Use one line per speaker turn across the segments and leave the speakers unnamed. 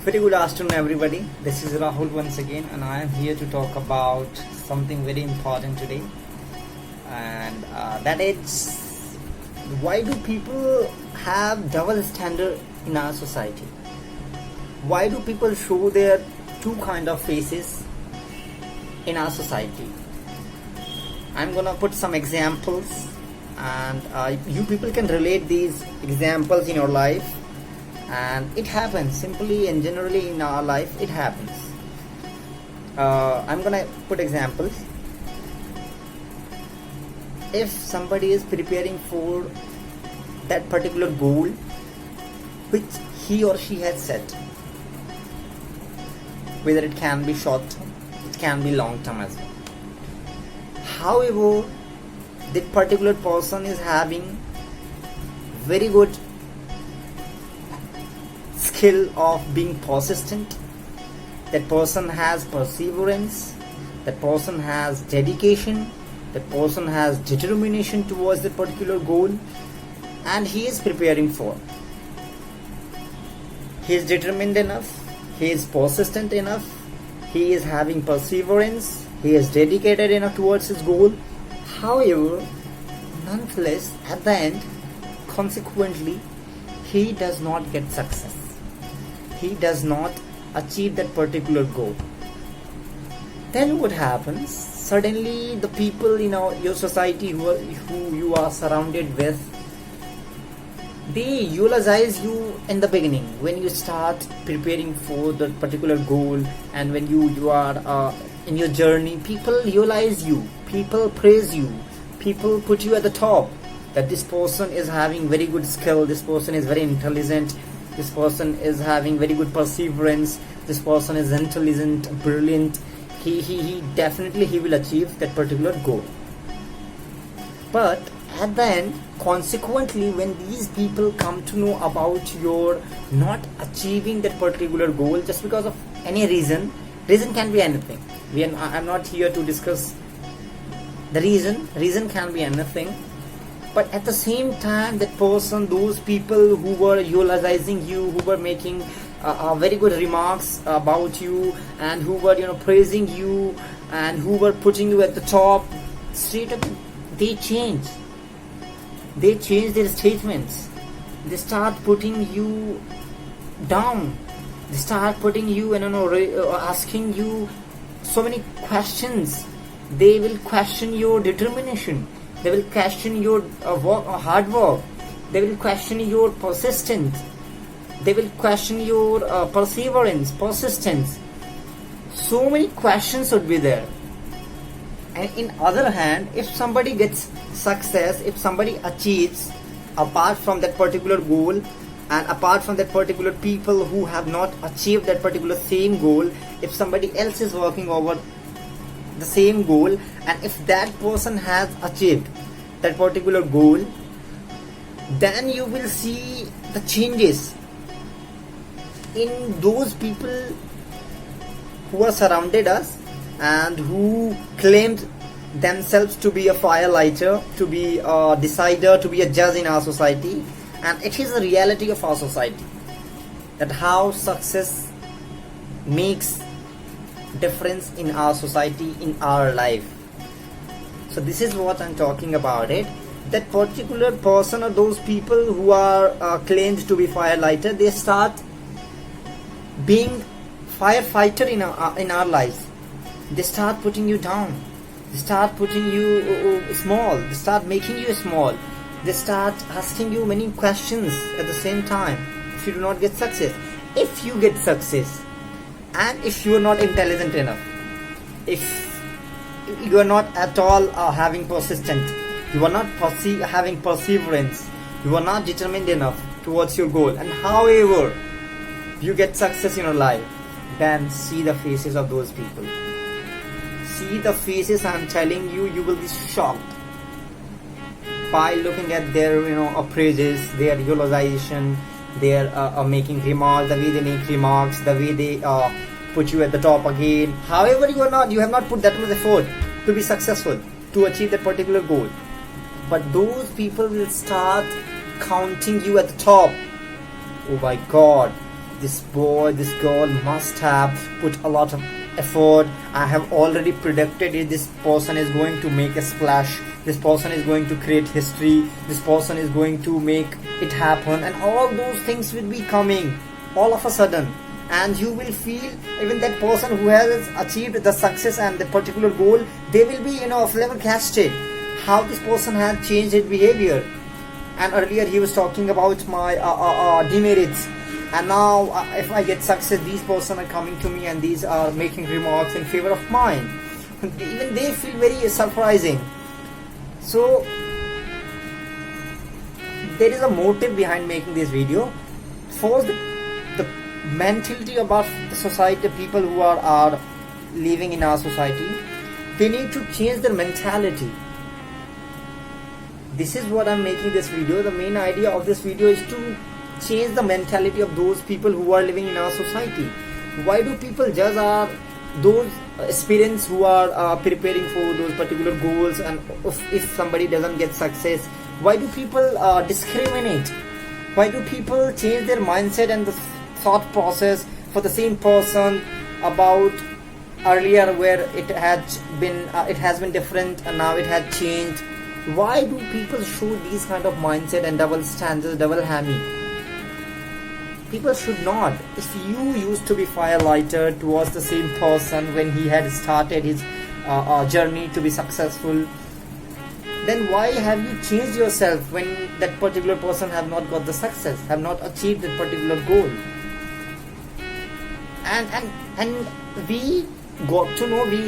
Very good afternoon, everybody. This is Rahul once again, and I am here to talk about something very important today, and that is why do people have double standard in our society? Why do people show their two kind of faces in our society? I'm gonna put some examples, and you people can relate these examples in your life. And it happens simply and generally in our life. It happens. I'm gonna put examples. If somebody is preparing for that particular goal which he or she has set, whether it can be short term, it can be long term as well. However, that particular person is having very good skill of being persistent. That person has perseverance. That person has dedication. That person has determination towards that particular goal, and he is preparing for. He is determined enough. He is persistent enough. He is having perseverance. He is dedicated enough towards his goal. However, nonetheless, at the end, consequently, he does not get success. He does not achieve that particular goal. Then what happens? Suddenly the people in your society who you are surrounded with, they eulogize you in the beginning when you start preparing for that particular goal, and when you are in your journey. People eulogize you, people praise you, people put you at the top, that this person is having very good skill, this person is very intelligent, this person is having very good perseverance, this person is intelligent, brilliant, he definitely he will achieve that particular goal. But at the end, consequently, when these people come to know about your not achieving that particular goal just because of any reason can be anything. I'm not here to discuss the reason can be anything. But at the same time, that person, those people who were eulogizing you, who were making very good remarks about you, and who were praising you, and who were putting you at the top, straight up they change their statements. They start putting you down. They start putting you asking you so many questions. They will question your determination. They will question your hard work. They will question your persistence. They will question your perseverance, persistence. So many questions would be there. And in other hand, if somebody gets success, if somebody achieves, apart from that particular goal, and apart from that particular people who have not achieved that particular same goal, if somebody else is working over the same goal, and if that person has achieved that particular goal, then you will see the changes in those people who are surrounded us and who claimed themselves to be a firelighter, to be a decider, to be a judge in our society. And it is the reality of our society, that how success makes difference in our society, in our life. So this is what I'm talking about it. That particular person or those people who are claimed to be firelighter, they start being firefighter in our lives. They start putting you down. They start putting you small. They start making you small. They start asking you many questions at the same time. If you do not get success, if you get success, and if you are not intelligent enough, if you are not at all having persistent, you are not having perseverance, you are not determined enough towards your goal, and however you get success in your life, then see the faces of those people. See the faces. I'm telling you, you will be shocked by looking at their praises, their eulogization, their making remarks, the way they make remarks, the way they put you at the top again. However, you have not put that much effort to be successful, to achieve that particular goal. But those people will start counting you at the top. Oh my God, this boy, this girl must have put a lot of effort. I have already predicted it. This person is going to make a splash. This person is going to create history. This person is going to make it happen, and all those things will be coming all of a sudden. And you will feel, even that person who has achieved the success and the particular goal, they will be flabbergasted how this person has changed his behavior. And earlier he was talking about my demerits, and now if I get success, these person are coming to me and these are making remarks in favor of mine. Even they feel very surprising. So there is a motive behind making this video. First, the mentality about the society, the people who are living in our society, they need to change their mentality. This is what I'm making this video. The main idea of this video is to change the mentality of those people who are living in our society. Why do people judge those aspirants who are preparing for those particular goals, and if somebody doesn't get success, why do people discriminate? Why do people change their mindset and the thought process for the same person about earlier, where it has been different and now it has changed? Why do people show these kind of mindset and double standards, double hammy? People should not. If you used to be firelighter towards the same person when he had started his journey to be successful, then why have you changed yourself when that particular person have not got the success, have not achieved that particular goal? And we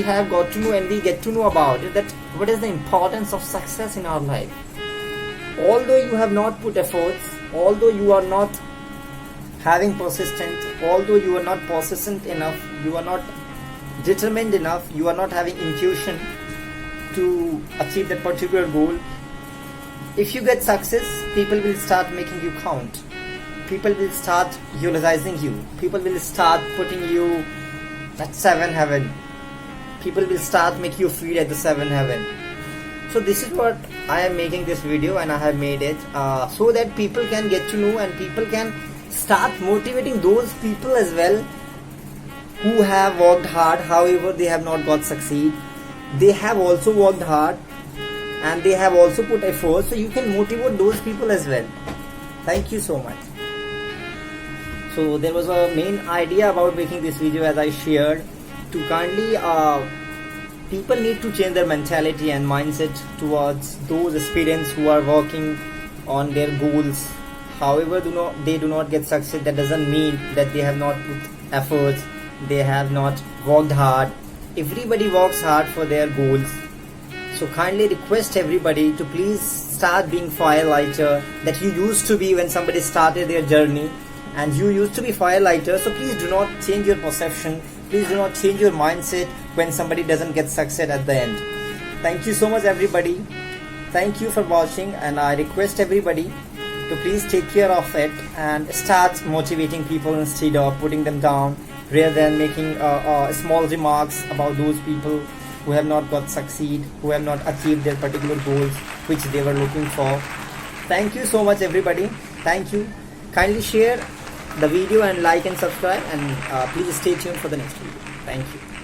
have got to know and we get to know about it, that what is the importance of success in our life. Although you have not put efforts, although you are not having persistent, although you are not persistent enough, you are not determined enough, you are not having intuition to achieve that particular goal, if you get success, people will start making you count. People will start eulogizing you. People will start putting you at 7 heaven. People will start make you feel at the 7 heaven. So this is what I am making this video, and I have made it so that people can get to know and people can start motivating those people as well who have worked hard, however they have not got succeed. They have also worked hard and they have also put effort, so you can motivate those people as well. Thank you so much. So there was a main idea about making this video, as I shared, to kindly people need to change their mentality and mindset towards those aspirants who are working on their goals. However, they do not get success. That doesn't mean that they have not put efforts, they have not worked hard. Everybody works hard for their goals. So kindly request everybody to please start being firelighter that you used to be when somebody started their journey, and you used to be firelighter. So please do not change your perception. Please do not change your mindset when somebody doesn't get success at the end. Thank you so much, everybody. Thank you for watching, and I request everybody to please take care of it and start motivating people instead of putting them down, rather than making small remarks about those people who have not got succeed, who have not achieved their particular goals which they were looking for. Thank you so much, everybody. Thank you. Kindly share the video and like and subscribe, and please stay tuned for the next video. Thank you.